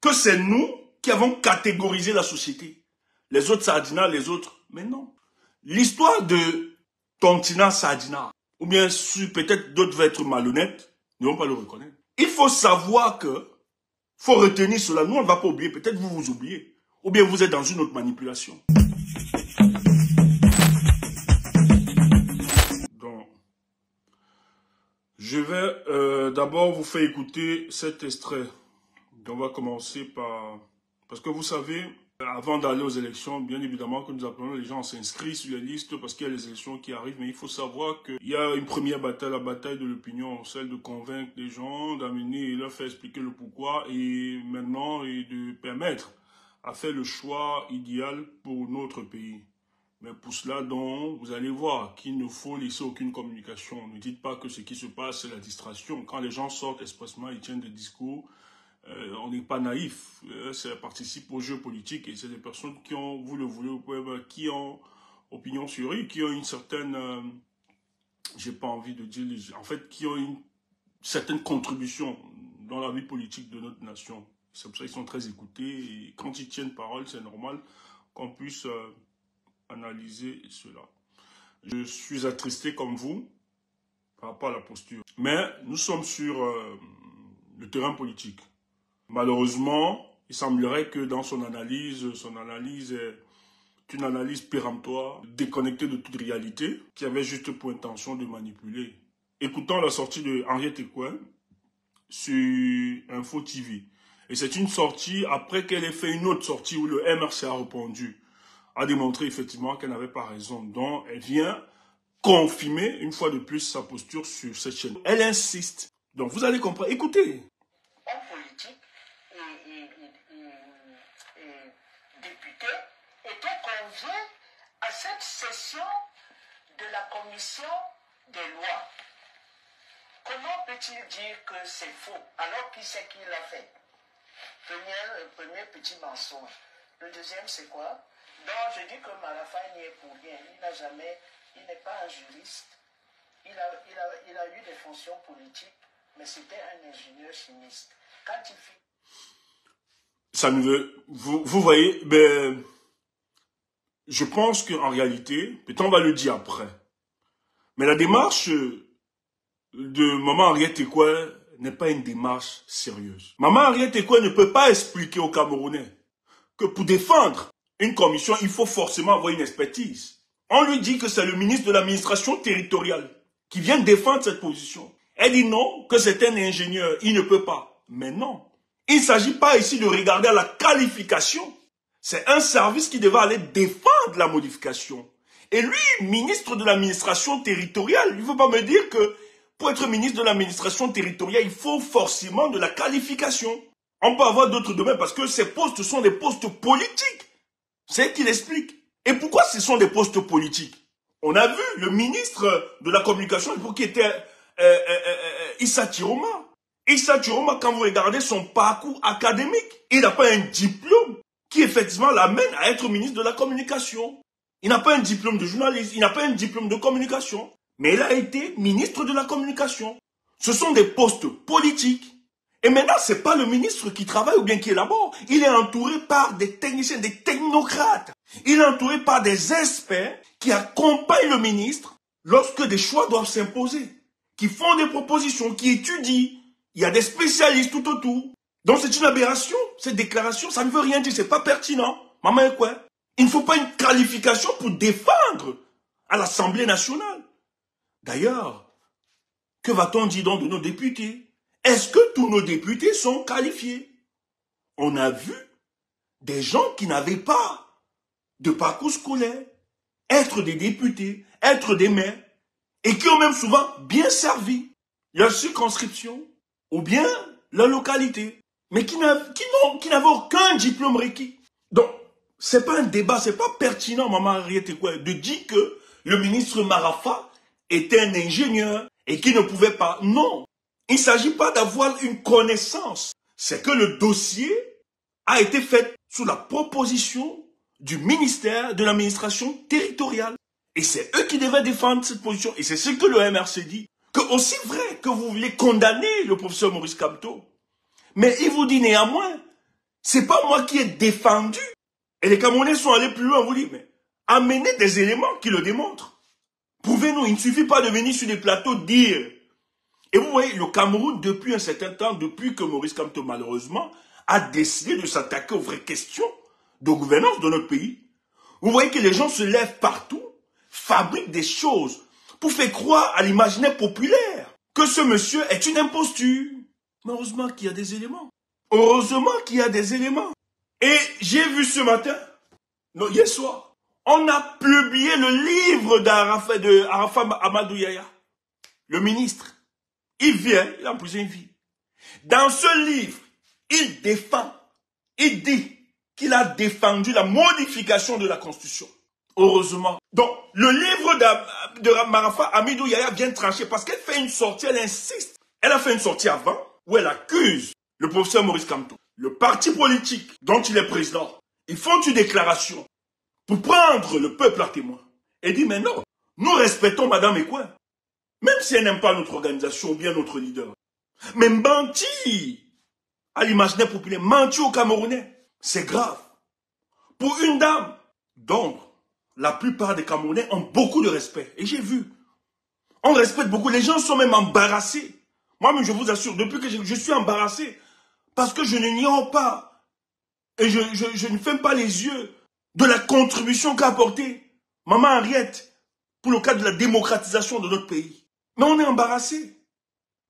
que c'est nous qui avons catégorisé la société. Les autres Sardina, les autres. Mais non. L'histoire de Tontina Sardina, ou bien peut-être d'autres vont être malhonnêtes, ne vont pas le reconnaître. Il faut savoir que, faut retenir cela. Nous, on ne va pas oublier. Peut-être vous vous oubliez. Ou bien vous êtes dans une autre manipulation. Donc, je vais d'abord vous faire écouter cet extrait. On va commencer par... Parce que vous savez, avant d'aller aux élections, bien évidemment que nous appelons les gens à s'inscrire sur les listes parce qu'il y a les élections qui arrivent. Mais il faut savoir qu'il y a une première bataille, la bataille de l'opinion, celle de convaincre les gens, d'amener et leur faire expliquer le pourquoi et maintenant et de permettre à faire le choix idéal pour notre pays. Mais pour cela, donc, vous allez voir qu'il ne faut laisser aucune communication. Ne dites pas que ce qui se passe, c'est la distraction. Quand les gens sortent expressement, ils tiennent des discours, on n'est pas naïf. Ça participe au jeu politique et c'est des personnes qui ont, vous le voulez ou pas, qui ont opinion sur eux, qui ont une certaine, j'ai pas envie de dire, en fait, qui ont une certaine contribution dans la vie politique de notre nation. C'est pour ça qu'ils sont très écoutés et quand ils tiennent parole, c'est normal qu'on puisse analyser cela. Je suis attristé comme vous par rapport à la posture. Mais nous sommes sur le terrain politique. Malheureusement, il semblerait que dans son analyse est une analyse péremptoire, déconnectée de toute réalité, qui avait juste pour intention de manipuler. Écoutons la sortie de Henriette Ekouin sur Info TV. Et c'est une sortie après qu'elle ait fait une autre sortie où le MRC a répondu, a démontré effectivement qu'elle n'avait pas raison. Donc, elle vient confirmer une fois de plus sa posture sur cette chaîne. Elle insiste. Donc, vous allez comprendre. Écoutez. En politique et député était convié à cette session de la commission des lois. Comment peut-il dire que c'est faux alors qu'il sait qui l'a fait? Premier petit mensonge. Le deuxième, c'est quoi? Donc, je dis que Marafa n'y est pour rien. Il n'est pas un juriste. Il a eu des fonctions politiques, mais c'était un ingénieur chimiste. Quand il fait... Ça ne veut... Vous voyez, ben, je pense qu'en réalité, peut-être on va le dire après, mais la démarche de Maman Henriette Ekouin n'est pas une démarche sérieuse. Maman Henriette Ekouin ne peut pas expliquer aux Camerounais que pour défendre une commission, il faut forcément avoir une expertise. On lui dit que c'est le ministre de l'administration territoriale qui vient défendre cette position. Elle dit non, que c'est un ingénieur, il ne peut pas. Mais non, il ne s'agit pas ici de regarder à la qualification. C'est un service qui devait aller défendre la modification. Et lui, ministre de l'administration territoriale, il ne faut pas me dire que pour être ministre de l'administration territoriale, il faut forcément de la qualification. On peut avoir d'autres domaines parce que ces postes sont des postes politiques. C'est ce qu'il explique. Et pourquoi ce sont des postes politiques? On a vu le ministre de la communication qui était Issa Chiroma. Issa Chiroma, quand vous regardez son parcours académique, il n'a pas un diplôme qui effectivement l'amène à être ministre de la communication. Il n'a pas un diplôme de journaliste, il n'a pas un diplôme de communication. Mais il a été ministre de la communication. Ce sont des postes politiques. Et maintenant, ce n'est pas le ministre qui travaille ou bien qui élabore. Il est entouré par des techniciens, des technocrates. Il est entouré par des experts qui accompagnent le ministre lorsque des choix doivent s'imposer, qui font des propositions, qui étudient. Il y a des spécialistes tout autour. Donc c'est une aberration. Cette déclaration, ça ne veut rien dire. C'est pas pertinent. Maman est quoi? Il ne faut pas une qualification pour défendre à l'Assemblée nationale. D'ailleurs, que va-t-on dire donc de nos députés? Est-ce que tous nos députés sont qualifiés? On a vu des gens qui n'avaient pas de parcours scolaire, être des députés, être des maires, et qui ont même souvent bien servi leur circonscription, ou bien leur localité, mais qui n'avaient aucun diplôme requis. Donc, c'est pas un débat, c'est pas pertinent, Maman Henriette Ekouin, de dire que le ministre Marafa était un ingénieur et qui ne pouvait pas. Non, il ne s'agit pas d'avoir une connaissance. C'est que le dossier a été fait sous la proposition du ministère de l'administration territoriale. Et c'est eux qui devaient défendre cette position. Et c'est ce que le MRC dit. Que aussi vrai que vous voulez condamner le professeur Maurice Kamto, mais il vous dit néanmoins C'est pas moi qui ai défendu. Et les Camerounais sont allés plus loin, vous dites, mais amenez des éléments qui le démontrent. Prouvez-nous, il ne suffit pas de venir sur des plateaux dire. Et vous voyez, le Cameroun, depuis un certain temps, depuis que Maurice Kamto, malheureusement, a décidé de s'attaquer aux vraies questions de gouvernance de notre pays. Vous voyez que les gens se lèvent partout, fabriquent des choses pour faire croire à l'imaginaire populaire que ce monsieur est une imposture. Mais heureusement qu'il y a des éléments. Heureusement qu'il y a des éléments. Et j'ai vu ce matin, non, hier soir, on a publié le livre d'Arafat Amadou Yaya, le ministre. Il vient, il a en prison, il vit. Dans ce livre, il défend, il dit qu'il a défendu la modification de la Constitution. Heureusement. Donc, le livre de Marafa Amidou Yaya vient trancher parce qu'elle fait une sortie, elle insiste. Elle a fait une sortie avant où elle accuse le professeur Maurice Kamto, le parti politique dont il est président. Ils font une déclaration pour prendre le peuple à témoin. Et dit, mais non, nous respectons Madame Ekouin. Même si elle n'aime pas notre organisation ou bien notre leader. Mais mentir à l'imaginaire populaire, mentir aux Camerounais, c'est grave. Pour une dame dont la plupart des Camerounais ont beaucoup de respect. Et j'ai vu. On respecte beaucoup. Les gens sont même embarrassés. Moi-même, je vous assure, depuis que je suis embarrassé, parce que je n'ignore pas, et je ne ferme pas les yeux de la contribution qu'a apportée Maman Henriette pour le cadre de la démocratisation de notre pays. Mais on est embarrassé.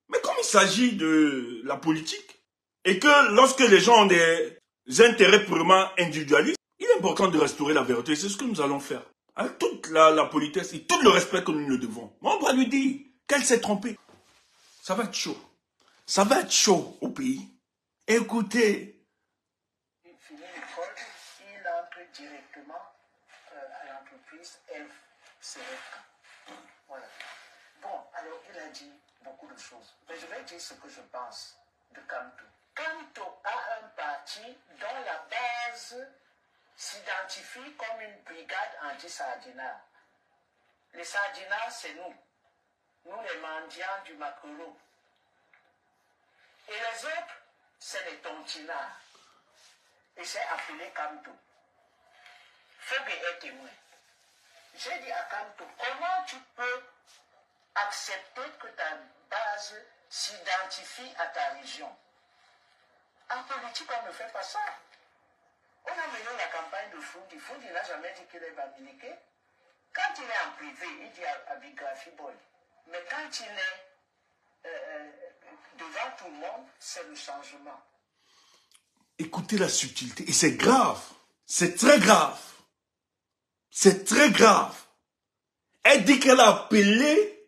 Mais comme il s'agit de la politique, et que lorsque les gens ont des intérêts purement individualistes, il est important de restaurer la vérité. C'est ce que nous allons faire. Avec toute la politesse et tout le respect que nous lui devons. On doit lui dire qu'elle s'est trompée. Ça va être chaud. Ça va être chaud au pays. Écoutez. Il finit l'école, il entre directement à l'entreprise FCFK. Voilà. Bon, alors il a dit beaucoup de choses. Mais je vais dire ce que je pense de Kamto. Kamto a un parti dont la base s'identifie comme une brigade anti-sardinat. Les sardinats, c'est nous. Nous, les mendiants du maquereau. Et les autres, c'est les tontinards. Et c'est appelé Kamto. Fogé est témoin. J'ai dit à Kamto, comment tu peux accepter que ta base s'identifie à ta région? En politique, on ne fait pas ça. On a mené la campagne de Foundi. Foundi n'a jamais dit qu'il va militer. Quand il est en privé, il dit à Bigrafi Boy. Mais quand il est devant tout le monde, c'est le changement. Écoutez la subtilité. Et c'est grave. C'est très grave. C'est très grave. Elle dit qu'elle a appelé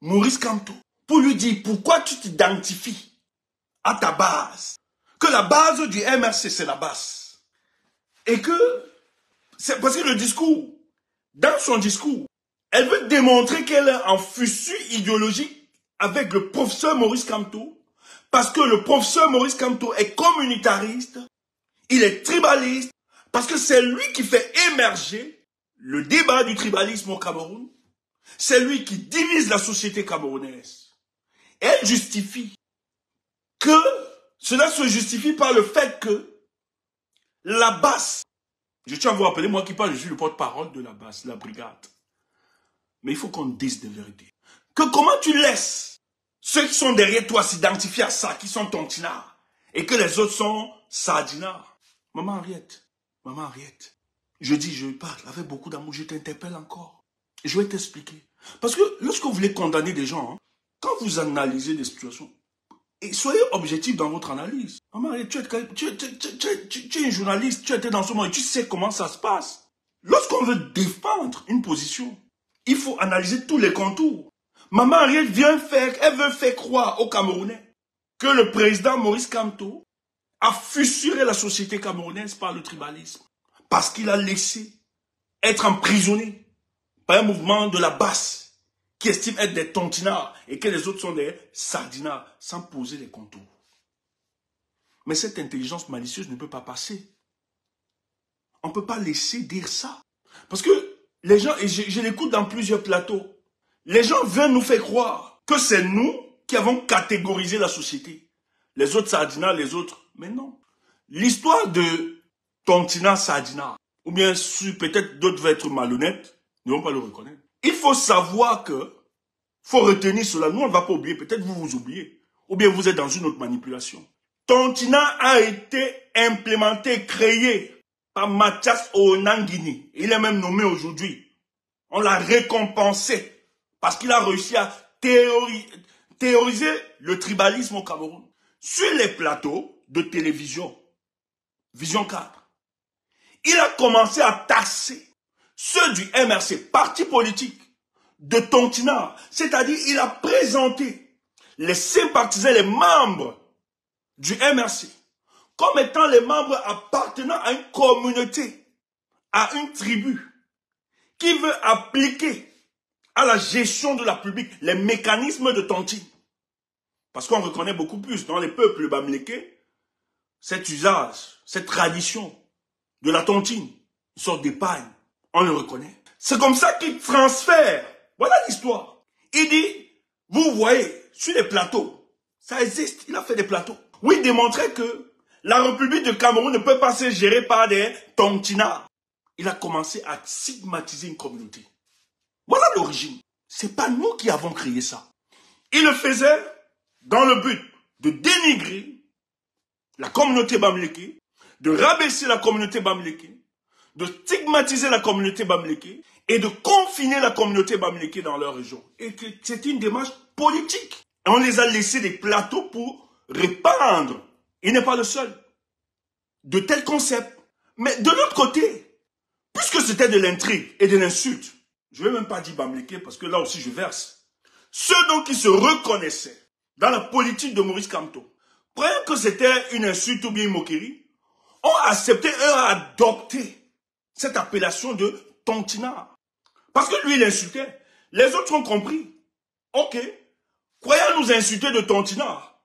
Maurice Kamto pour lui dire pourquoi tu t'identifies à ta base. Que la base du MRC, c'est la base. Et que, c'est parce que le discours, dans son discours, elle veut démontrer qu'elle est en fissure idéologique avec le professeur Maurice Kamto, parce que le professeur Maurice Kamto est communitariste, il est tribaliste, parce que c'est lui qui fait émerger le débat du tribalisme au Cameroun, c'est lui qui divise la société camerounaise. Elle justifie que cela se justifie par le fait que la BAS, je tiens à vous rappeler, moi qui parle, je suis le porte-parole de la BAS, la brigade. Mais il faut qu'on dise de vérité. Que comment tu laisses ceux qui sont derrière toi s'identifier à ça, qui sont tontinards, et que les autres sont sardinards. Maman Henriette, je parle avec beaucoup d'amour, je t'interpelle encore. Et je vais t'expliquer. Parce que lorsque vous voulez condamner des gens, hein, quand vous analysez des situations, et soyez objectif dans votre analyse. Maman Henriette, tu es une journaliste, tu étais dans ce monde et tu sais comment ça se passe. Lorsqu'on veut défendre une position, il faut analyser tous les contours. Maman Henriette elle veut faire croire aux Camerounais que le président Maurice Kamto a fissuré la société camerounaise par le tribalisme. Parce qu'il a laissé être emprisonné par un mouvement de la basse qui estime être des tontinards et que les autres sont des sardinards sans poser les contours. Mais cette intelligence malicieuse ne peut pas passer. On ne peut pas laisser dire ça. Parce que les gens, et je l'écoute dans plusieurs plateaux, les gens veulent nous faire croire que c'est nous qui avons catégorisé la société. Les autres sardinards, les autres. Mais non. l'histoire de Tontina Sadina, ou bien peut-être d'autres vont être malhonnêtes, ne vont pas le reconnaître. Il faut savoir que, faut retenir cela, nous on ne va pas oublier, peut-être vous vous oubliez, ou bien vous êtes dans une autre manipulation. Tontina a été implémenté, créé par Mathias Onangini. Il est même nommé aujourd'hui. On l'a récompensé parce qu'il a réussi à théoriser le tribalisme au Cameroun. Sur les plateaux de télévision, Vision 4, il a commencé à tasser ceux du MRC, parti politique, de Tontina. C'est-à-dire, il a présenté les sympathisants, les membres du MRC, comme étant les membres appartenant à une communauté, à une tribu, qui veut appliquer à la gestion de la publique les mécanismes de tontine. Parce qu'on reconnaît beaucoup plus dans les peuples bamileke cet usage, cette tradition de la tontine, une sorte d'épargne, on le reconnaît. C'est comme ça qu'il transfère, voilà l'histoire. Il dit, vous voyez, sur les plateaux, ça existe, il a fait des plateaux. Oui, démontrer que la République de Cameroun ne peut pas se gérer par des tontinards. Il a commencé à stigmatiser une communauté. Voilà l'origine. C'est pas nous qui avons créé ça. Il le faisait dans le but de dénigrer la communauté bamileke, de rabaisser la communauté bamileke, de stigmatiser la communauté bamileke et de confiner la communauté bamileke dans leur région. Et que c'était une démarche politique. Et on les a laissés des plateaux pour répandre. Il n'est pas le seul. De tels concepts. Mais de l'autre côté, puisque c'était de l'intrigue et de l'insulte, je ne vais même pas dire bamileke parce que là aussi je verse. Ceux donc qui se reconnaissaient dans la politique de Maurice Kamto, croyant que c'était une insulte ou bien une moquerie, ont accepté et ont adopté cette appellation de tontinard. Parce que lui, il insultait. Les autres ont compris. Ok, croyant nous insulter de tontinard,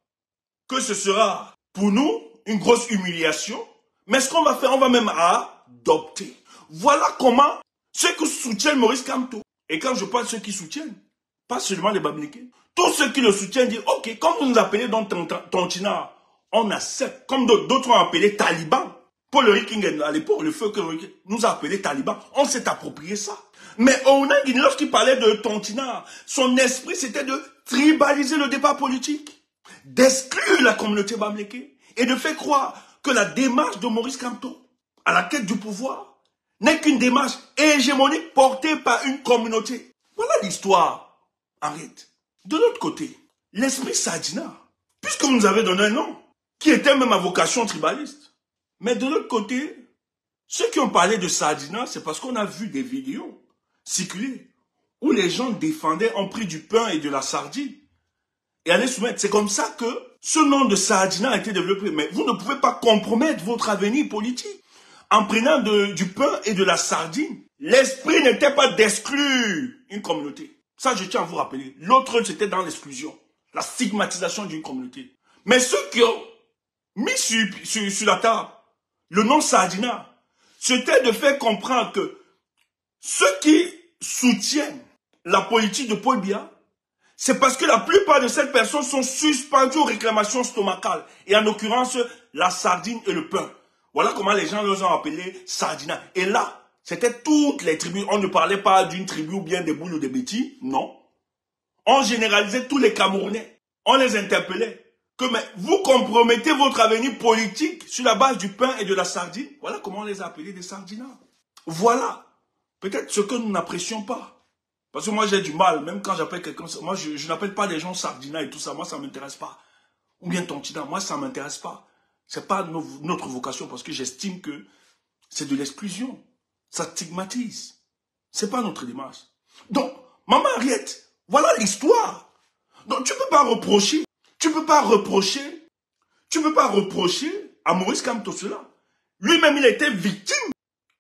que ce sera pour nous une grosse humiliation, mais ce qu'on va faire, on va même adopter. Voilà comment ceux qui soutiennent Maurice Kamto, et quand je parle de ceux qui soutiennent, pas seulement les bamileke, tous ceux qui le soutiennent disent, ok, comme vous nous appelez donc tontinard, on accepte, comme d'autres ont appelé taliban. Paul Rikingen, à l'époque, le feu que nous a appelé taliban, on s'est approprié ça. Mais Onangini, lorsqu'il parlait de tontinard, son esprit c'était de tribaliser le débat politique, d'exclure la communauté bamileke et de faire croire que la démarche de Maurice Kamto à la quête du pouvoir n'est qu'une démarche hégémonique portée par une communauté. Voilà l'histoire. Arrête. De l'autre côté, l'esprit Sadina, puisque vous nous avez donné un nom, qui était même à vocation tribaliste. Mais de l'autre côté, ceux qui ont parlé de Sadina, c'est parce qu'on a vu des vidéos circuler où les gens défendaient, ont pris du pain et de la sardine et allaient soumettre. C'est comme ça que ce nom de Sadina a été développé. Mais vous ne pouvez pas compromettre votre avenir politique en prenant du pain et de la sardine. L'esprit n'était pas d'exclure une communauté. Ça, je tiens à vous rappeler. L'autre, c'était dans l'exclusion, la stigmatisation d'une communauté. Mais ceux qui ont mis sur la table le nom Sadina, c'était de faire comprendre que ceux qui soutiennent la politique de Paul Biya, c'est parce que la plupart de ces personnes sont suspendues aux réclamations stomacales. Et en l'occurrence, la sardine et le pain. Voilà comment les gens les ont appelés Sadina. Et là, c'était toutes les tribus. On ne parlait pas d'une tribu ou bien des boules ou des bêtis. Non. On généralisait tous les Camerounais. On les interpellait. Que mais vous compromettez votre avenir politique sur la base du pain et de la sardine. Voilà comment on les a appelés des sardinards. Voilà. Peut-être ce que nous n'apprécions pas. Parce que moi j'ai du mal, même quand j'appelle quelqu'un, moi je n'appelle pas les gens sardinards et tout ça, moi ça ne m'intéresse pas. Ou bien tontinard, moi ça ne m'intéresse pas. Ce n'est pas notre vocation parce que j'estime que c'est de l'exclusion. Ça stigmatise. Ce n'est pas notre démarche. Donc, maman Henriette, voilà l'histoire. Donc tu ne peux pas reprocher. Tu ne peux pas reprocher à Maurice Kamto cela. Lui-même, il a été victime.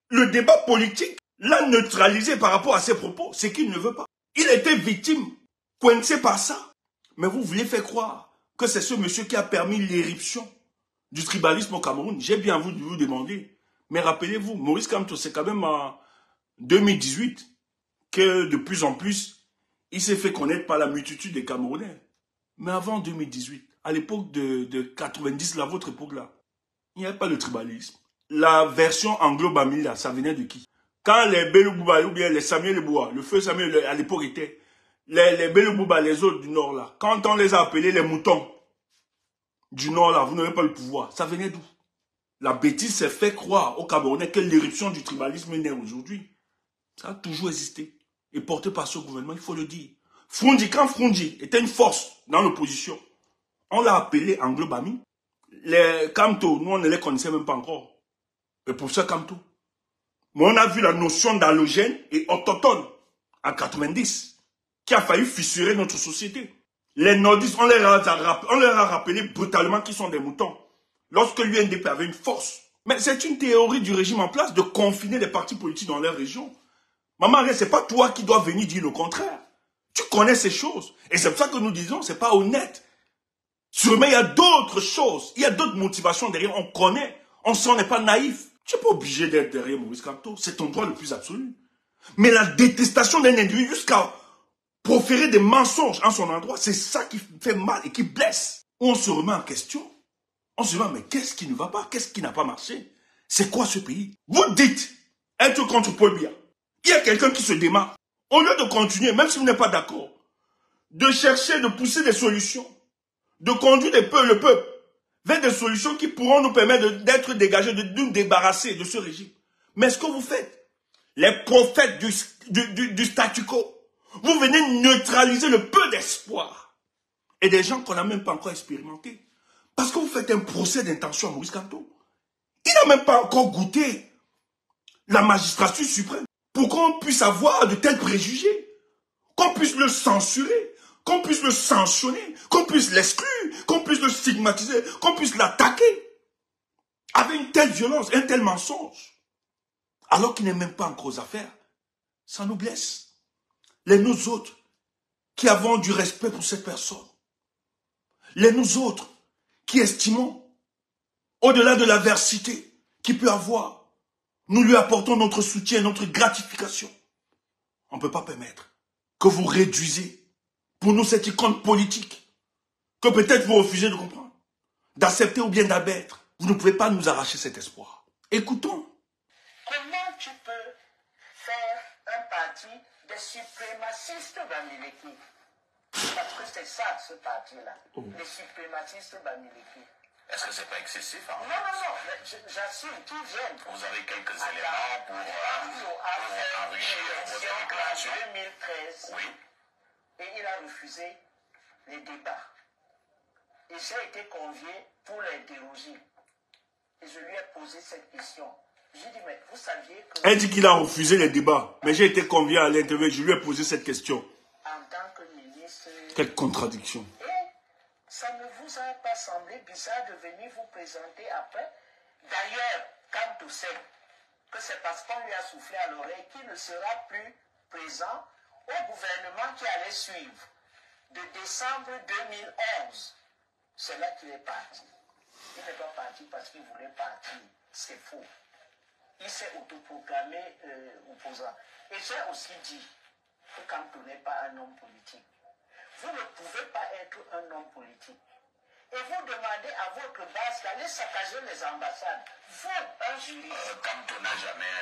Le débat politique l'a neutralisé par rapport à ses propos. C'est qu'il ne veut pas. Il a été victime, coincé par ça. Mais vous voulez faire croire que c'est ce monsieur qui a permis l'éruption du tribalisme au Cameroun. J'ai bien envie de vous demander. Mais rappelez-vous, Maurice Kamto, c'est quand même en 2018 que de plus en plus, il s'est fait connaître par la multitude des Camerounais. Mais avant 2018, à l'époque de 90, la votre époque là, Il n'y avait pas de tribalisme. La version anglo-bamili, là, ça venait de qui? Quand les Belubouba, ou bien les Samuel Boua, le feu Samuel à l'époque était, les Belubouba, les autres du nord là, quand on les a appelés les moutons du nord là, vous n'avez pas le pouvoir. Ça venait d'où? La bêtise s'est fait croire aux Camerounais que l'éruption du tribalisme est née aujourd'hui. Ça a toujours existé. Et porté par ce gouvernement, il faut le dire. Quand Frundi était une force dans l'opposition, on l'a appelé anglo-bami. Les Kamto, nous on ne les connaissait même pas encore. Et pour ça, Kamto. Mais on a vu la notion d'allogène et autochtone en 90, qui a failli fissurer notre société. Les nordistes, on leur a rappelé brutalement qu'ils sont des moutons. Lorsque l'UNDP avait une force. Mais c'est une théorie du régime en place de confiner les partis politiques dans leur région. Maman, c'est pas toi qui dois venir dire le contraire. Tu connais ces choses. Et c'est pour ça que nous disons, c'est pas honnête. Sûrement, il y a d'autres choses. Il y a d'autres motivations derrière. On connaît. On sait, on n'est pas naïf. Tu n'es pas obligé d'être derrière Maurice Kamto. C'est ton droit le plus absolu. Mais la détestation d'un individu jusqu'à proférer des mensonges en son endroit, c'est ça qui fait mal et qui blesse. On se remet en question. On se demande, mais qu'est-ce qui ne va pas? Qu'est-ce qui n'a pas marché? C'est quoi ce pays? Vous dites être contre Paul Biya. Il y a quelqu'un qui se démarque. Au lieu de continuer, même si vous n'êtes pas d'accord, de chercher, de pousser des solutions, de conduire le peuple vers des solutions qui pourront nous permettre d'être dégagés, de nous débarrasser de ce régime. Mais ce que vous faites, les prophètes du statu quo, vous venez neutraliser le peu d'espoir et des gens qu'on n'a même pas encore expérimentés. Parce que vous faites un procès d'intention à Maurice Kamto. Il n'a même pas encore goûté la magistrature suprême pour qu'on puisse avoir de tels préjugés, qu'on puisse le censurer, qu'on puisse le sanctionner, qu'on puisse l'exclure, qu'on puisse le stigmatiser, qu'on puisse l'attaquer avec une telle violence, un tel mensonge, alors qu'il n'est même pas encore aux affaires. Ça nous blesse. Les nous autres qui avons du respect pour cette personne, les nous autres qui estimons, au-delà de l'adversité qu'il peut avoir, nous lui apportons notre soutien, notre gratification. On ne peut pas permettre que vous réduisez pour nous cette icône politique, que peut-être vous refusez de comprendre, d'accepter ou bien d'abattre. Vous ne pouvez pas nous arracher cet espoir. Écoutons. Comment tu peux faire un parti de suprémacistes Bamileke? Parce que c'est ça, ce parti-là. Oh. Les suprémacistes Bamileke. Est-ce que c'est pas excessif? Hein? Non, j'assume, qui viennent. Vous avez quelques éléments pour enrichir votre déclaration. En 2013, oui. Et il a refusé les débats. Et j'ai été convié pour l'interroger. Et je lui ai posé cette question. J'ai dit, mais vous saviez que... Elle dit qu'il a refusé les débats. Mais j'ai été convié à l'interview. Je lui ai posé cette question. En tant que ministre... Quelle contradiction. Et ça ne vous a pas semblé bizarre de venir vous présenter après? D'ailleurs, quand on sait que c'est parce qu'on lui a soufflé à l'oreille qu'il ne sera plus présent au gouvernement qui allait suivre. De décembre 2011, c'est là qu'il est parti. Il n'est pas parti parce qu'il voulait partir. C'est faux. Il s'est autoproclamé opposant. Et j'ai aussi dit que quand on n'est pas un homme politique, vous ne pouvez pas être un homme politique. Et vous demandez à votre base d'aller saccager les ambassades. Vous, un juriste. Quand on n'a jamais...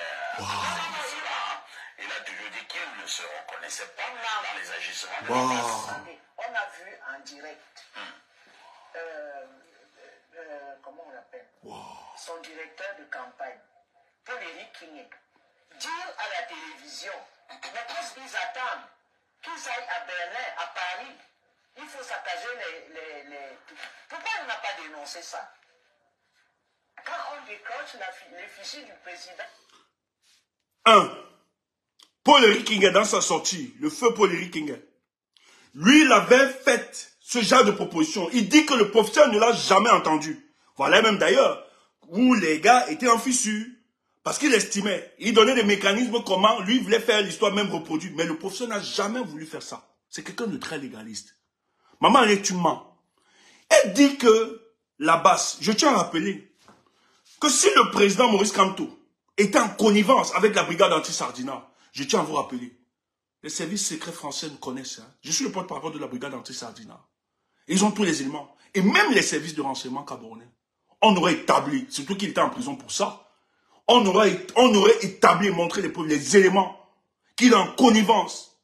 il a toujours dit qu'il ne se reconnaissait pas dans les agissements de la base. On a vu en direct, comment on l'appelle, son directeur de campagne, Paul-Éric Kingé, dire à la télévision, mais qu'est-ce qu'ils attendent? Qu'ils aillent à Berlin, à Paris. Il faut saccager les... Pourquoi il n'a pas dénoncé ça? Quand on décroche les fichiers du président... 1. Paul-Éric Kingé, dans sa sortie, le feu Paul-Éric Kingé, lui, il avait fait ce genre de proposition. Il dit que le professeur ne l'a jamais entendu. Voilà même d'ailleurs où les gars étaient en fissure. Parce qu'il estimait, il donnait des mécanismes comment lui voulait faire l'histoire même reproduite. Mais le professeur n'a jamais voulu faire ça. C'est quelqu'un de très légaliste. Maman, tu mens. Elle dit que la basse, je tiens à rappeler que si le président Maurice Kamto était en connivence avec la brigade anti-Sardina, je tiens à vous rappeler, les services secrets français nous connaissent. Hein. Je suis le porte-parole de la brigade anti-Sardina. Ils ont tous les éléments. Et même les services de renseignement camerounais on aurait établi, surtout qu'il était en prison pour ça, on aurait établi et montré les éléments qu'il est en connivence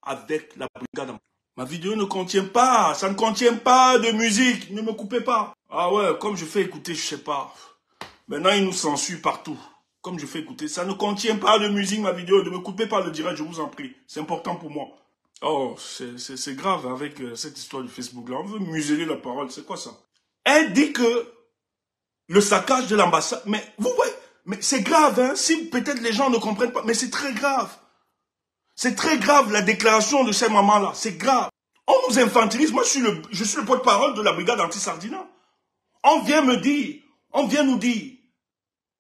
avec la brigade. Ma vidéo ne contient pas, ça ne contient pas de musique, ne me coupez pas. Ah ouais, comme je fais écouter, je sais pas. Maintenant, ils nous censurent partout. Comme je fais écouter, ça ne contient pas de musique, ma vidéo, ne me coupez pas le direct, je vous en prie. C'est important pour moi. Oh, c'est grave avec cette histoire du Facebook là. On veut museler la parole, c'est quoi ça? Elle dit que le saccage de l'ambassade, mais vous voyez, mais c'est grave, hein, si peut-être les gens ne comprennent pas, mais c'est très grave. C'est très grave la déclaration de cette maman-là, c'est grave. On nous infantilise, moi je suis le porte-parole de la brigade anti-Sardina. On vient nous dire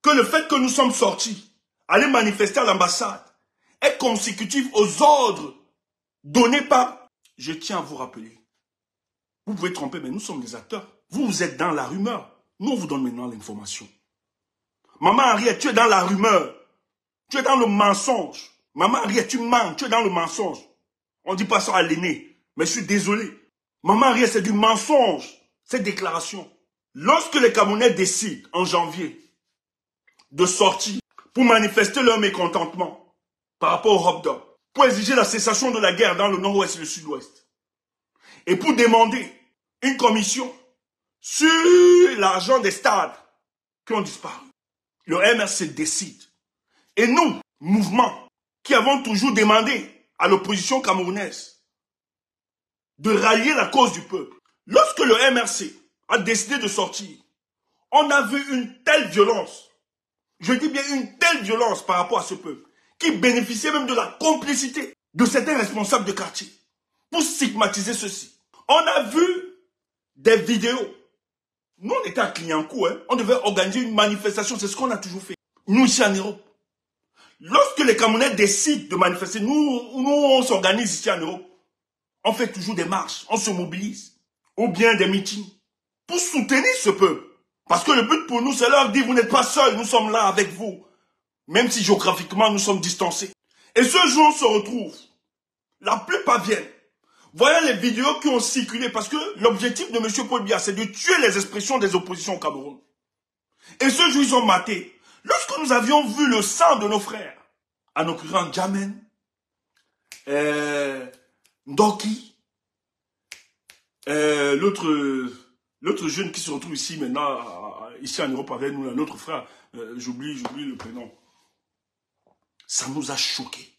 que le fait que nous sommes sortis, aller manifester à l'ambassade, est consécutif aux ordres donnés par... Je tiens à vous rappeler, vous pouvez tromper, mais nous sommes des acteurs. Vous êtes dans la rumeur. Nous, on vous donne maintenant l'information. Maman Henriette, tu es dans la rumeur. Tu es dans le mensonge. Maman Henriette, tu mens, tu es dans le mensonge. On ne dit pas ça à l'aîné, mais je suis désolé. Maman Henriette, c'est du mensonge, cette déclaration. Lorsque les Camerounais décident, en janvier, de sortir pour manifester leur mécontentement par rapport au Hopdog, pour exiger la cessation de la guerre dans le nord-ouest et le sud-ouest, et pour demander une commission sur l'argent des stades qui ont disparu. Le MRC décide. Et nous, mouvement, qui avons toujours demandé à l'opposition camerounaise de rallier la cause du peuple, lorsque le MRC a décidé de sortir, on a vu une telle violence, je dis bien une telle violence par rapport à ce peuple, qui bénéficiait même de la complicité de certains responsables de quartier pour stigmatiser ceci. On a vu des vidéos. Nous, on était à Clignancourt, hein. On devait organiser une manifestation, c'est ce qu'on a toujours fait. Nous, ici en Europe. Lorsque les Camerounais décident de manifester, nous on s'organise ici en Europe. On fait toujours des marches, on se mobilise, ou bien des meetings, pour soutenir ce peuple. Parce que le but pour nous, c'est leur dire, vous n'êtes pas seuls, nous sommes là avec vous. Même si géographiquement, nous sommes distancés. Et ce jour, on se retrouve. La plupart viennent. Voyez les vidéos qui ont circulé, parce que l'objectif de M. Paul Biya, c'est de tuer les expressions des oppositions au Cameroun. Et ce jour, ils ont maté. Lorsque nous avions vu le sang de nos frères, en occurrence Djamen, Ndoki, l'autre jeune qui se retrouve ici maintenant, ici en Europe avec nous, l'autre frère, j'oublie le prénom. Ça nous a choqués.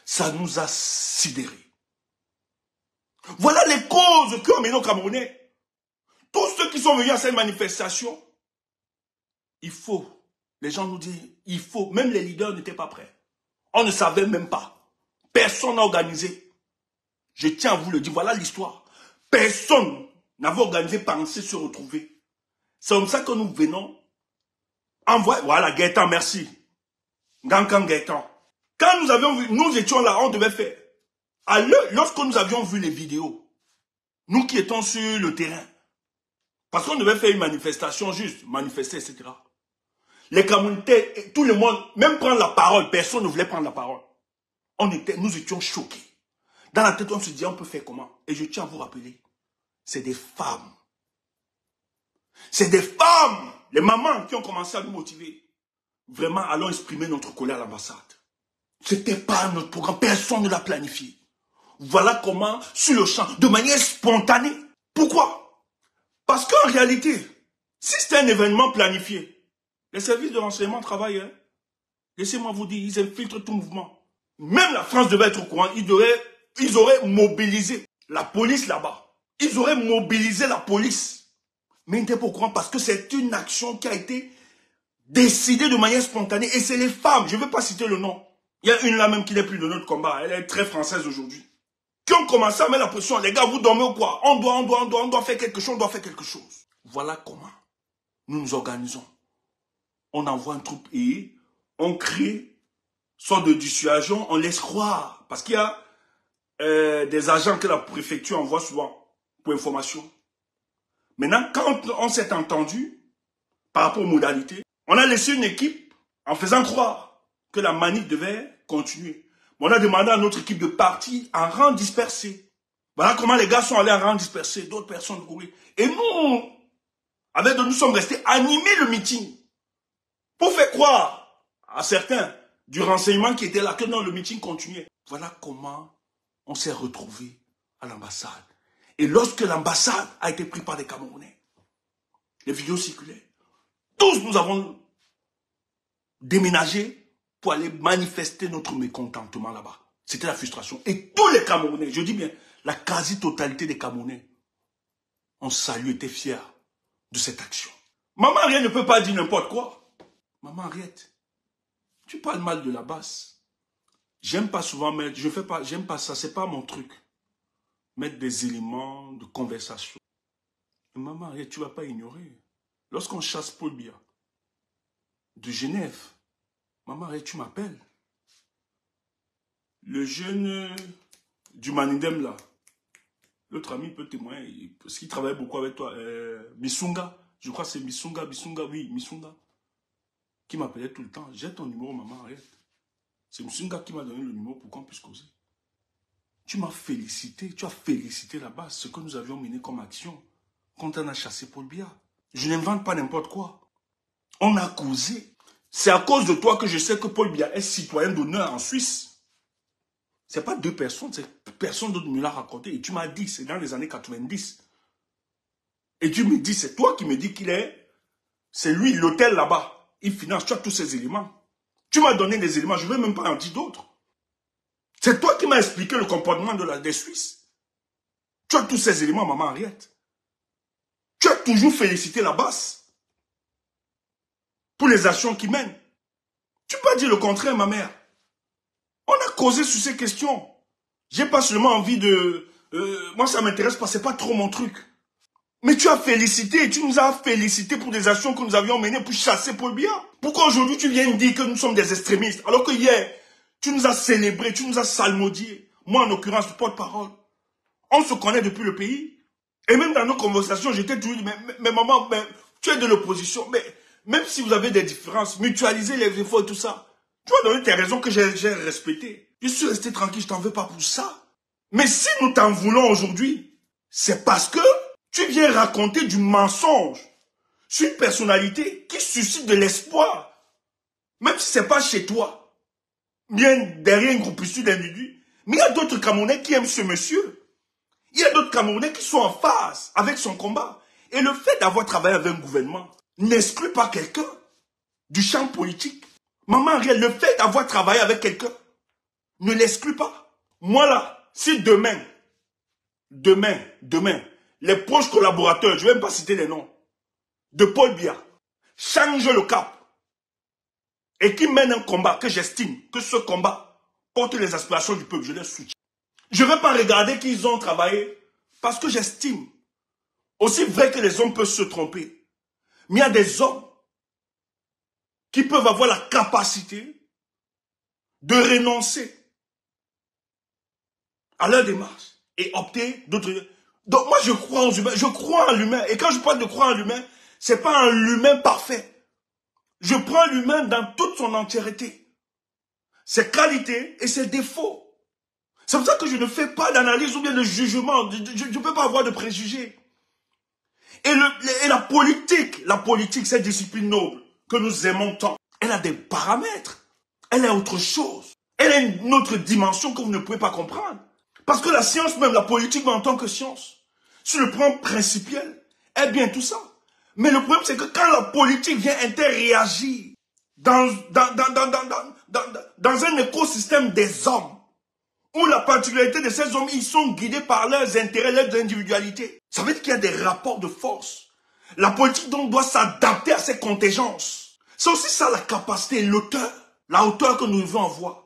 Ça nous a sidérés. Voilà les causes qui ont mené aux Camerounais. Tous ceux qui sont venus à cette manifestation, il faut. Les gens nous disent, il faut. Même les leaders n'étaient pas prêts. On ne savait même pas. Personne n'a organisé. Je tiens à vous le dire, voilà l'histoire. Personne n'avait organisé, pensé se retrouver. C'est comme ça que nous venons. Envoyer, voilà, Gaëtan, merci. Gankan Gaëtan. Quand nous avions vu, nous étions là, on devait faire. Lorsque nous avions vu les vidéos, nous qui étions sur le terrain, parce qu'on devait faire une manifestation juste, manifester, etc. Les Camerounais, tout le monde, même prendre la parole, personne ne voulait prendre la parole. Nous étions choqués. Dans la tête, on se disait, on peut faire comment? Et je tiens à vous rappeler, c'est des femmes. C'est des femmes, les mamans qui ont commencé à nous motiver. Vraiment, allons exprimer notre colère à l'ambassade. C'était pas notre programme, personne ne l'a planifié. Voilà comment, sur le champ, de manière spontanée. Pourquoi? Parce qu'en réalité, si c'était un événement planifié, les services de renseignement travaillent. Hein? Laissez-moi vous dire, ils infiltrent tout mouvement. Même la France devait être au courant. Ils auraient mobilisé la police là-bas. Ils auraient mobilisé la police. Mais ils n'étaient pas au courant parce que c'est une action qui a été décidée de manière spontanée. Et c'est les femmes, je ne vais pas citer le nom. Il y a une là même qui n'est plus de notre combat. Elle est très française aujourd'hui. Qui ont commencé à mettre la pression. Les gars, vous dormez ou quoi? On doit faire quelque chose, on doit faire quelque chose. Voilà comment nous nous organisons. On envoie une troupe et on crée sorte de dissuasion, on laisse croire. Parce qu'il y a des agents que la préfecture envoie souvent pour information. Maintenant, quand on s'est entendu par rapport aux modalités, on a laissé une équipe en faisant croire que la manif devait continuer. On a demandé à notre équipe de partir en rang dispersé. Voilà comment les gars sont allés en rang dispersé, d'autres personnes couraient. Et nous, Avec nous sommes restés animer le meeting. Pour faire croire à certains du renseignement qui étaient là que non, le meeting continuait. Voilà comment on s'est retrouvés à l'ambassade. Et lorsque l'ambassade a été prise par des Camerounais, les vidéos circulaient. Tous nous avons déménagé pour aller manifester notre mécontentement là-bas. C'était la frustration. Et tous les Camerounais, je dis bien, la quasi-totalité des Camerounais ont salué, étaient fiers de cette action. Maman Henriette ne peut pas dire n'importe quoi. Maman Henriette, tu parles mal de la basse. J'aime pas souvent mettre, j'aime pas ça, c'est pas mon truc. Mettre des éléments de conversation. Et maman Henriette, tu vas pas ignorer. Lorsqu'on chasse Paul Biya de Genève, maman Henriette, tu m'appelles. Le jeune du Manindem là, l'autre ami peut témoigner, parce qu'il travaille beaucoup avec toi, Missunga, je crois que c'est Missunga, oui, Missunga, qui m'appelait tout le temps. J'ai ton numéro, maman, arrête. C'est Missunga qui m'a donné le numéro pour qu'on puisse causer. Tu m'as félicité, tu as félicité là-bas ce que nous avions mené comme action quand on a chassé Paul Biya. Je n'invente pas n'importe quoi. On a causé. C'est à cause de toi que je sais que Paul Biya est citoyen d'honneur en Suisse. Ce n'est pas deux personnes, personne d'autre me l'a raconté. Et tu m'as dit, c'est dans les années 90. Et tu me dis, c'est toi qui me dis qu'il est, c'est lui, l'hôtel là-bas. Il finance, tu as tous ces éléments. Tu m'as donné des éléments, je ne vais même pas en dire d'autres. C'est toi qui m'as expliqué le comportement des Suisses. Tu as tous ces éléments, maman Henriette. Tu as toujours félicité la basse pour les actions qu'ils mènent. Tu peux pas dire le contraire, ma mère. On a causé sur ces questions. J'ai pas seulement envie de... moi, ça m'intéresse pas, c'est pas trop mon truc. Mais tu as félicité, tu nous as félicité pour des actions que nous avions menées pour chasser Paul Biya. Pourquoi aujourd'hui tu viens dire que nous sommes des extrémistes, alors que hier, tu nous as célébrés, tu nous as salmodiés. Moi, en l'occurrence, le porte-parole. On se connaît depuis le pays. Et même dans nos conversations, j'étais toujours dit, mais maman, tu es de l'opposition. Mais même si vous avez des différences, mutualisez les efforts et tout ça. Tu as donné tes raisons que j'ai respectées. Je suis resté tranquille, je t'en veux pas pour ça. Mais si nous t'en voulons aujourd'hui, c'est parce que tu viens raconter du mensonge sur une personnalité qui suscite de l'espoir. Même si c'est pas chez toi, bien derrière une groupuscule d'individus. Mais il y a d'autres Camerounais qui aiment ce monsieur. Il y a d'autres Camerounais qui sont en phase avec son combat. Et le fait d'avoir travaillé avec un gouvernement n'exclut pas quelqu'un du champ politique. Maman Henriette, le fait d'avoir travaillé avec quelqu'un ne l'exclut pas. Moi là, si demain, les proches collaborateurs, je ne vais même pas citer les noms, de Paul Biya, changent le cap et qui mènent un combat que j'estime que ce combat porte les aspirations du peuple, je les soutiens. Je ne vais pas regarder qu'ils ont travaillé parce que j'estime, aussi vrai que les hommes peuvent se tromper, mais il y a des hommes qui peuvent avoir la capacité de renoncer à leur démarche et opter d'autres. Donc moi je crois aux humains, je crois en l'humain. Et quand je parle de croire en l'humain, c'est pas un l'humain parfait. Je prends l'humain dans toute son entièreté. Ses qualités et ses défauts. C'est pour ça que je ne fais pas d'analyse ou bien de jugement. Je ne peux pas avoir de préjugés. Et la politique, cette discipline noble que nous aimons tant, elle a des paramètres. Elle est autre chose. Elle a une autre dimension que vous ne pouvez pas comprendre. Parce que la science même, la politique même en tant que science, sur le plan principiel, est bien tout ça. Mais le problème, c'est que quand la politique vient interréagir dans un écosystème des hommes, où la particularité de ces hommes, ils sont guidés par leurs intérêts, leurs individualités, ça veut dire qu'il y a des rapports de force. La politique donc doit s'adapter à ces contingences. C'est aussi ça la capacité, l'auteur, la hauteur que nous devons avoir.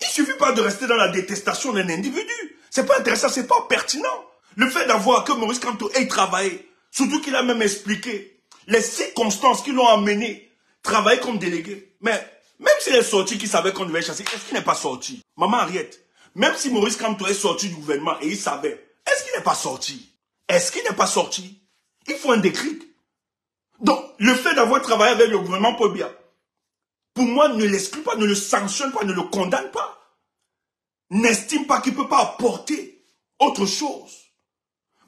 Il ne suffit pas de rester dans la détestation d'un individu. C'est pas intéressant, c'est pas pertinent. Le fait d'avoir que Maurice Kamto ait travaillé, surtout qu'il a même expliqué les circonstances qui l'ont amené travailler comme délégué. Mais même s'il est sorti, qu'il savait qu'on devait chasser, est-ce qu'il n'est pas sorti? Maman Henriette, même si Maurice Kamto est sorti du gouvernement et il savait, est-ce qu'il n'est pas sorti? Est-ce qu'il n'est pas sorti? Il faut un déclic. Donc, le fait d'avoir travaillé avec le gouvernement Paul Biya, pour moi, ne l'exclut pas, ne le sanctionne pas, ne le condamne pas. N'estime pas qu'il ne peut pas apporter autre chose.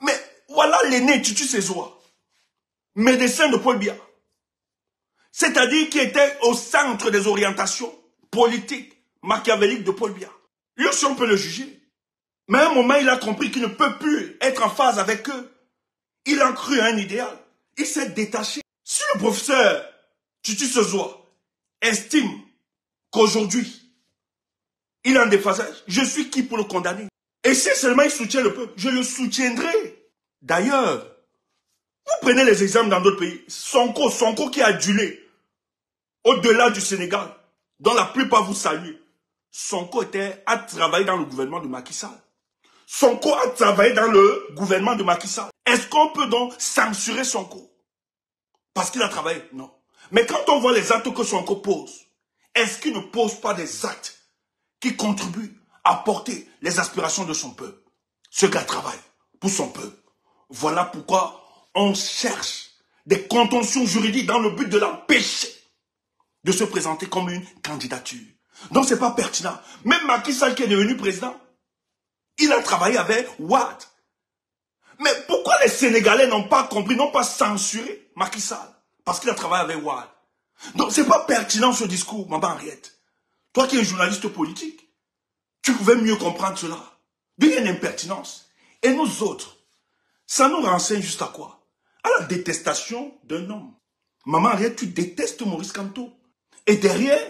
Mais voilà l'aîné Tutu Sézoa. médecin de Paul Biya. C'est-à-dire qui était au centre des orientations politiques machiavéliques de Paul Biya. Lui aussi, on peut le juger. Mais à un moment, il a compris qu'il ne peut plus être en phase avec eux. Il a cru à un idéal. Il s'est détaché. Si le professeur Tutu Sezoa estime qu'aujourd'hui, il est en déphasage, je suis qui pour le condamner? Et si seulement il soutient le peuple, je le soutiendrai. D'ailleurs, vous prenez les exemples dans d'autres pays. Sonko qui a adulé au-delà du Sénégal, dont la plupart vous saluent. Sonko a travaillé dans le gouvernement de Macky Sall. Sonko a travaillé dans le gouvernement de Macky Sall. Est-ce qu'on peut donc censurer Sonko? Parce qu'il a travaillé? Non. Mais quand on voit les actes que Sonko pose, est-ce qu'il ne pose pas des actes qui contribuent à porter les aspirations de son peuple? Ce gars travaille pour son peuple. Voilà pourquoi on cherche des contentions juridiques dans le but de l'empêcher de se présenter comme une candidature. Donc c'est pas pertinent. Même Macky Sall qui est devenu président, il a travaillé avec Wade. Mais pourquoi les Sénégalais n'ont pas compris, n'ont pas censuré Macky Sall? Parce qu'il a travaillé avec Wade. Donc c'est pas pertinent ce discours, maman Henriette. Toi qui es journaliste politique, tu pouvais mieux comprendre cela. D'où il y a une impertinence. Et nous autres, ça nous renseigne juste à quoi? À la détestation d'un homme. Maman Henriette, tu détestes Maurice Kamto. Et derrière,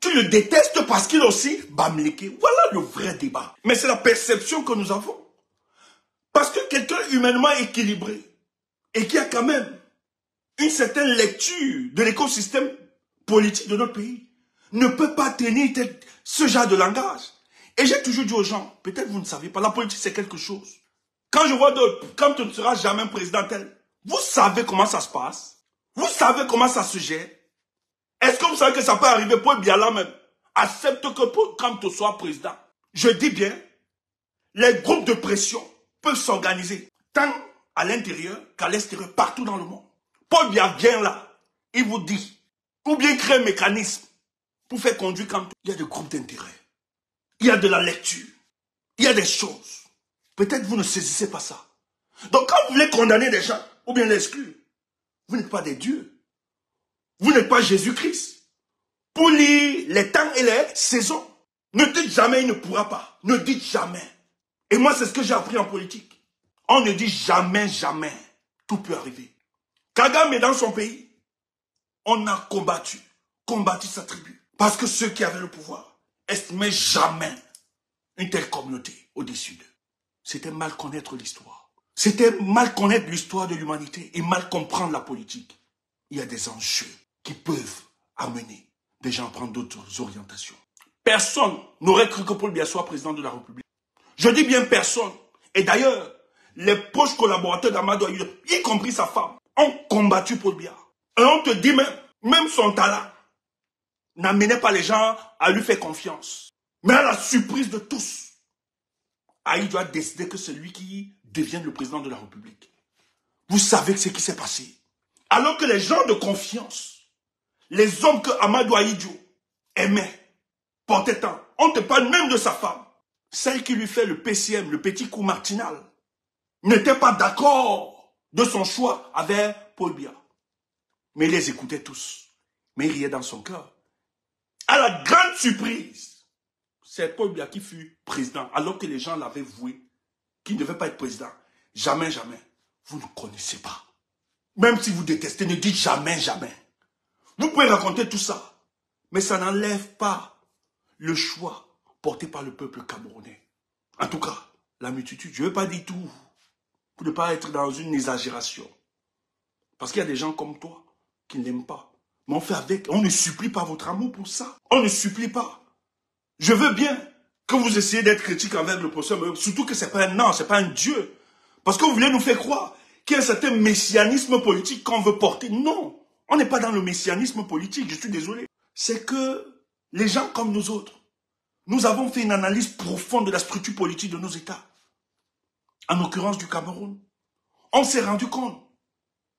tu le détestes parce qu'il aussi bamléqué. Voilà le vrai débat. Mais c'est la perception que nous avons. Parce que quelqu'un humainement équilibré et qui a quand même une certaine lecture de l'écosystème politique de notre pays ne peut pas tenir ce genre de langage. Et j'ai toujours dit aux gens, peut-être vous ne savez pas, la politique c'est quelque chose. Quand je vois d'autres, quand tu ne seras jamais président tel, vous savez comment ça se passe? Vous savez comment ça se gère? Est-ce que vous savez que ça peut arriver pour bien là même? Accepte que quand tu sois président. Je dis bien, les groupes de pression peuvent s'organiser tant à l'intérieur qu'à l'extérieur, partout dans le monde. Paul Biya vient là, il vous dit, ou bien créer un mécanisme pour faire conduire quand il y a des groupes d'intérêt. Il y a de la lecture. Il y a des choses. Peut-être vous ne saisissez pas ça. Donc quand vous voulez condamner des gens, ou bien les exclure, vous n'êtes pas des dieux. Vous n'êtes pas Jésus-Christ. Pour lire les temps et les saisons, ne dites jamais il ne pourra pas. Ne dites jamais. Et moi, c'est ce que j'ai appris en politique. On ne dit jamais, jamais. Tout peut arriver. Kagame est dans son pays. On a combattu sa tribu. Parce que ceux qui avaient le pouvoir estimaient jamais une telle communauté au-dessus d'eux. C'était mal connaître l'histoire. C'était mal connaître l'histoire de l'humanité et mal comprendre la politique. Il y a des enjeux qui peuvent amener des gens à prendre d'autres orientations. Personne n'aurait cru que Paul Biya soit président de la République. Je dis bien personne. Et d'ailleurs, les proches collaborateurs d'Amadou Ahidjo, y compris sa femme, ont combattu Paul Biya. Et on te dit même son talent n'amenait pas les gens à lui faire confiance. Mais à la surprise de tous, Ahidjo a décidé que c'est lui qui devienne le président de la République. Vous savez ce qui s'est passé. Alors que les gens de confiance, les hommes que Amadou Ahidjo aimait, portait tant, on te parle même de sa femme, celle qui lui fait le PCM, le petit coup martinal, n'était pas d'accord de son choix avec Paul Biya. Mais il les écoutait tous. Mais il riait dans son cœur. À la grande surprise, c'est Paul Biya qui fut président, alors que les gens l'avaient voué, qu'il ne devait pas être président. Jamais, jamais. Vous ne connaissez pas. Même si vous détestez, ne dites jamais, jamais. Vous pouvez raconter tout ça, mais ça n'enlève pas le choix porté par le peuple camerounais. En tout cas, la multitude, je ne veux pas dire tout, pour ne pas être dans une exagération. Parce qu'il y a des gens comme toi qui ne l'aiment pas. Mais on fait avec, on ne supplie pas votre amour pour ça. On ne supplie pas. Je veux bien que vous essayez d'être critique avec le professeur, mais surtout que ce n'est pas un ange, ce n'est pas un Dieu. Parce que vous voulez nous faire croire qu'il y a un certain messianisme politique qu'on veut porter. Non, on n'est pas dans le messianisme politique, je suis désolé. C'est que les gens comme nous autres, nous avons fait une analyse profonde de la structure politique de nos États. En l'occurrence du Cameroun. On s'est rendu compte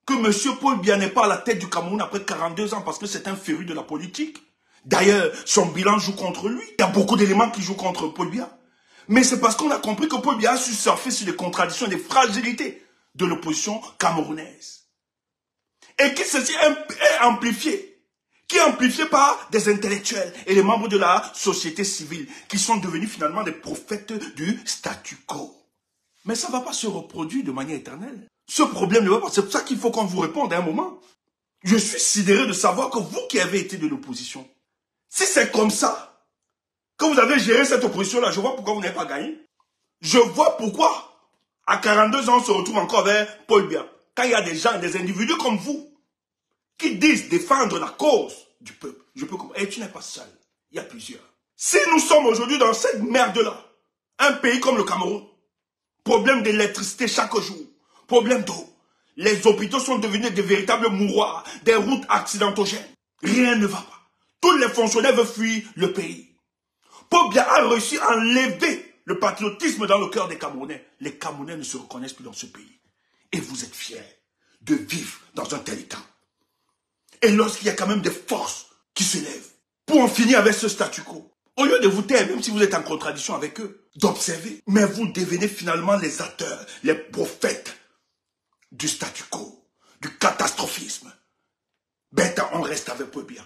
que M. Paul Biya n'est pas à la tête du Cameroun après 42 ans parce que c'est un féru de la politique. D'ailleurs, son bilan joue contre lui. Il y a beaucoup d'éléments qui jouent contre Paul Biya. Mais c'est parce qu'on a compris que Paul Biya a su surfer sur les contradictions et les fragilités de l'opposition camerounaise. et qui ceci est amplifié. Qui est amplifié par des intellectuels et les membres de la société civile qui sont devenus finalement des prophètes du statu quo. Mais ça ne va pas se reproduire de manière éternelle. Ce problème ne va pas. C'est pour ça qu'il faut qu'on vous réponde à un moment. Je suis sidéré de savoir que vous qui avez été de l'opposition, si c'est comme ça, que vous avez géré cette opposition-là, je vois pourquoi vous n'avez pas gagné. Je vois pourquoi, à 42 ans, on se retrouve encore avec Paul Biya. Quand il y a des gens, des individus comme vous, qui disent défendre la cause du peuple, je peux comprendre. Et tu n'es pas seul. Il y a plusieurs. Si nous sommes aujourd'hui dans cette merde-là, un pays comme le Cameroun, problème d'électricité chaque jour, problème d'eau, les hôpitaux sont devenus des véritables mouroirs, des routes accidentogènes. Rien ne va pas. Tous les fonctionnaires veulent fuir le pays. Paul Biya a réussi à enlever le patriotisme dans le cœur des Camerounais. Les Camerounais ne se reconnaissent plus dans ce pays. Et vous êtes fiers de vivre dans un tel état. Et lorsqu'il y a quand même des forces qui se lèvent pour en finir avec ce statu quo, au lieu de vous taire, même si vous êtes en contradiction avec eux, d'observer, mais vous devenez finalement les acteurs, les prophètes du statu quo, du catastrophisme. Bête, on reste avec Paul Biya.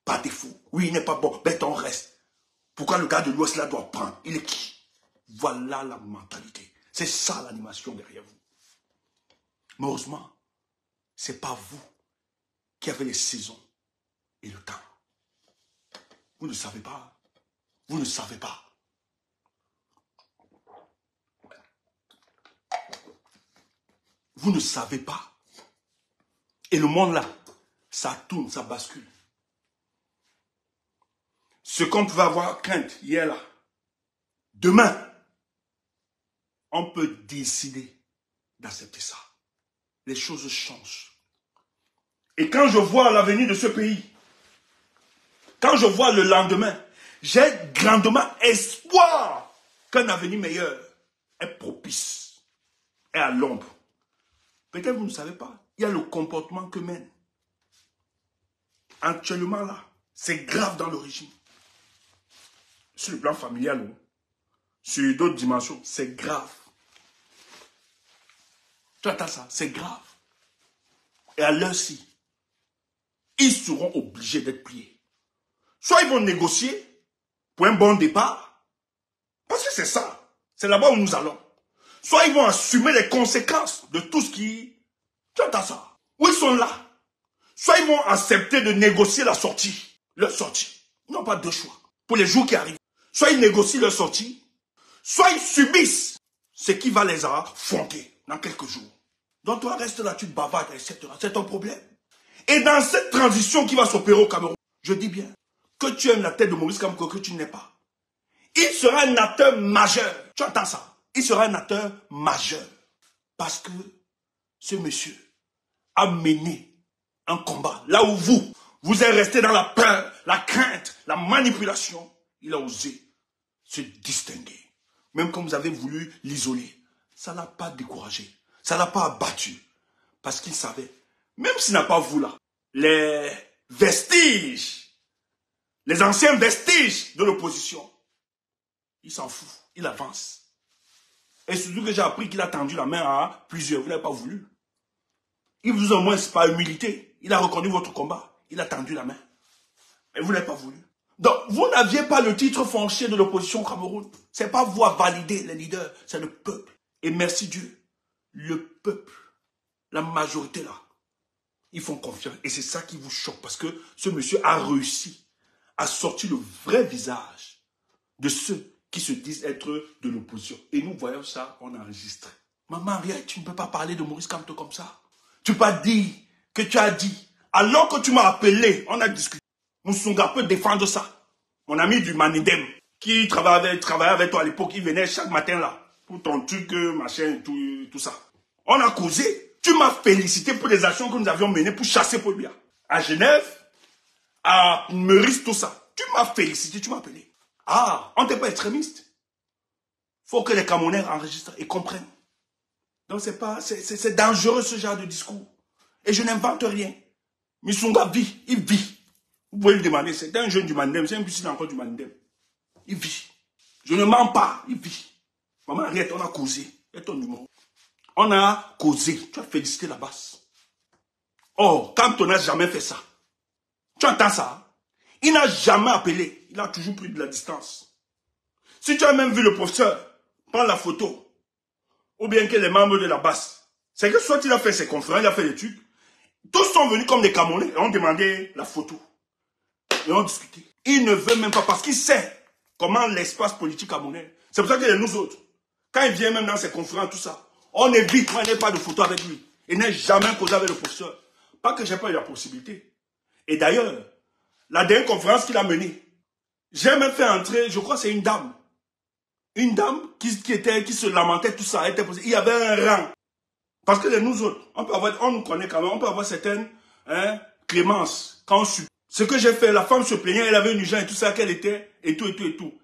Pas défaut. Oui, il n'est pas bon. Bête, on reste. Pourquoi le gars de l'Ouest là doit prendre? Il est qui? Voilà la mentalité. C'est ça l'animation derrière vous. Mais heureusement, ce n'est pas vous qui avez les saisons et le temps. Vous ne savez pas. Vous ne savez pas. Vous ne savez pas. Et le monde là, ça tourne, ça bascule. Ce qu'on pouvait avoir crainte hier là, demain, on peut décider d'accepter ça. Les choses changent. Et quand je vois l'avenir de ce pays, quand je vois le lendemain, j'ai grandement espoir qu'un avenir meilleur est propice, est à l'ombre. Peut-être vous ne savez pas, il y a le comportement que mène. Actuellement là, c'est grave dans le régime. Sur le plan familial, sur d'autres dimensions, c'est grave. Tu attends ça, c'est grave. Et à l'heure-ci, ils seront obligés d'être pliés. Soit ils vont négocier pour un bon départ, parce que c'est ça, c'est là-bas où nous allons. Soit ils vont assumer les conséquences de tout ce qui... Tu entends ça? Où ils sont là. Soit ils vont accepter de négocier la sortie, leur sortie. Ils n'ont pas deux choix pour les jours qui arrivent. Soit ils négocient leur sortie, soit ils subissent ce qui va les affronter dans quelques jours. Donc toi, reste là, tu te bavardes, etc. C'est ton problème. Et dans cette transition qui va s'opérer au Cameroun, je dis bien, que tu aimes la tête de Maurice Kamto, que tu n'es pas. Il sera un acteur majeur. Tu entends ça? Il sera un acteur majeur. Parce que ce monsieur a mené un combat. Là où vous êtes resté dans la peur, la crainte, la manipulation, il a osé se distinguer. Même quand vous avez voulu l'isoler, ça ne l'a pas découragé. Ça ne l'a pas abattu. Parce qu'il savait, même s'il n'a pas vous là, les vestiges, les anciens vestiges de l'opposition, il s'en fout, il avance. Et surtout que j'ai appris qu'il a tendu la main à plusieurs, vous n'avez pas voulu. Il vous a moins par humilité, il a reconnu votre combat, il a tendu la main. Mais vous n'avez pas voulu. Donc, vous n'aviez pas le titre foncier de l'opposition au Cameroun. Ce n'est pas vous à valider les leaders, c'est le peuple. Et merci Dieu, le peuple, la majorité là, ils font confiance. Et c'est ça qui vous choque, parce que ce monsieur a réussi à sortir le vrai visage de ceux qui se disent être de l'opposition. Et nous voyons ça, on enregistre. Maman, Ariel, tu ne peux pas parler de Maurice Kamto comme ça. Tu ne peux pas dire que tu as dit. Alors que tu m'as appelé, on a discuté. Moussounga peut défendre ça. Mon ami du Manidem, qui travaillait avec toi à l'époque, il venait chaque matin là, pour ton truc, machin, tout ça. On a causé. Tu m'as félicité pour les actions que nous avions menées pour chasser Paul Biya. À Genève, à Meurice, tout ça. Tu m'as félicité, tu m'as appelé. Ah, on n'est pas extrémiste. Il faut que les Camerounais enregistrent et comprennent. Donc c'est dangereux ce genre de discours. Et je n'invente rien. Moussounga vit, il vit. Vous pouvez lui demander, c'est un jeune du Mandem, c'est un imbécile encore du Mandem. Il vit. Je ne mens pas, il vit. Maman, arrête, on a causé. Et ton numéro. On a causé. Tu as félicité la base. Or, Camto n'a jamais fait ça. Tu entends ça? Il n'a jamais appelé. Il a toujours pris de la distance. Si tu as même vu le professeur prendre la photo, ou bien que les membres de la base, c'est que soit il a fait ses conférences, il a fait des trucs, tous sont venus comme des Camerounais et ont demandé la photo. Et ont discuté. Il ne veut même pas parce qu'il sait comment l'espace politique camerounais. C'est pour ça que nous autres, quand il vient même dans ses conférences, tout ça, on évite, moi, il n'y a pas de photo avec lui. Il n'est jamais causé avec le professeur. Pas que j'ai pas eu la possibilité. Et d'ailleurs, la dernière conférence qu'il a menée, j'ai même fait entrer, je crois que c'est une dame. Une dame qui se lamentait, tout ça. Il y avait un rang. Parce que nous autres, on nous connaît quand même, on peut avoir certaines clémences. Quand on suit. Ce que j'ai fait, la femme se plaignait, elle avait une urgence et tout ça qu'elle était, et tout.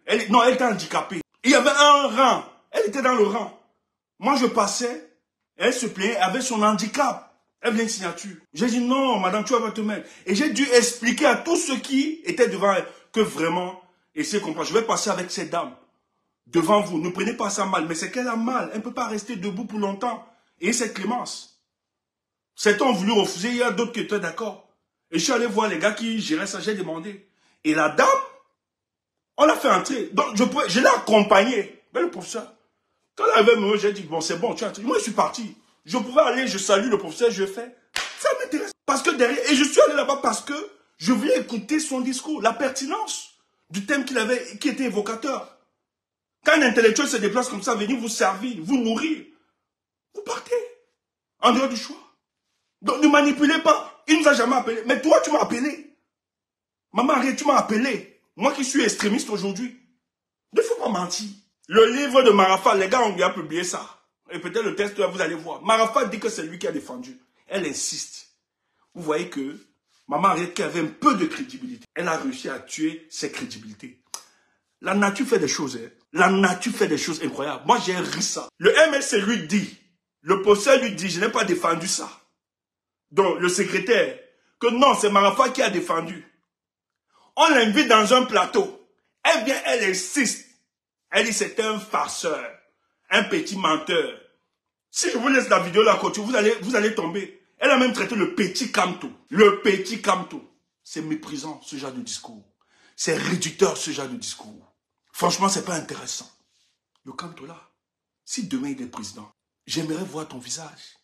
Elle était handicapée. Il y avait un rang. Elle était dans le rang. Moi, je passais, elle se plaignait, elle avait son handicap. Elle venait une signature. J'ai dit non, madame, tu vas pas te mettre. Et j'ai dû expliquer à tous ceux qui étaient devant elle que vraiment, essayez de comprendre, je vais passer avec cette dame devant vous. Ne prenez pas ça mal, mais c'est qu'elle a mal. Elle ne peut pas rester debout pour longtemps. Et c'est clémence. Certains ont voulu refuser, il y a d'autres qui étaient d'accord. Et je suis allé voir les gars qui géraient ça, j'ai demandé. Et la dame, on l'a fait entrer. Donc, je l'ai accompagné. Mais le professeur, quand elle avait me j'ai dit, bon, c'est bon, tu as entré. Moi, je suis parti. Je pouvais aller, je salue le professeur, je fais. Ça m'intéresse. Parce que derrière, et je suis allé là-bas parce que je voulais écouter son discours, la pertinence du thème qu'il avait, qui était évocateur. Quand un intellectuel se déplace comme ça, venir vous servir, vous nourrir, vous partez. En dehors du choix. Donc, ne manipulez pas. Il ne nous a jamais appelé. Mais toi, tu m'as appelé. Maman, arrête, tu m'as appelé. Moi qui suis extrémiste aujourd'hui. Ne faut pas mentir. Le livre de Marafat, les gars ont bien publié ça. Et peut-être le texte, vous allez voir. Marafat dit que c'est lui qui a défendu. Elle insiste. Vous voyez que Maman Henriette, qui avait un peu de crédibilité, elle a réussi à tuer ses crédibilités. La nature fait des choses. Hein. La nature fait des choses incroyables. Moi, j'ai ri ça. Le MLC lui dit, le professeur lui dit, je n'ai pas défendu ça. Donc, le secrétaire, que non, c'est Marafat qui a défendu. On l'invite dans un plateau. Eh bien, elle insiste. Elle dit, c'est un farceur, un petit menteur. Si je vous laisse la vidéo là, côté, vous allez tomber. Elle a même traité le petit Camto. Le petit Camto. C'est méprisant, ce genre de discours. C'est réducteur, ce genre de discours. Franchement, c'est pas intéressant. Le Camto là, si demain il est président, j'aimerais voir ton visage.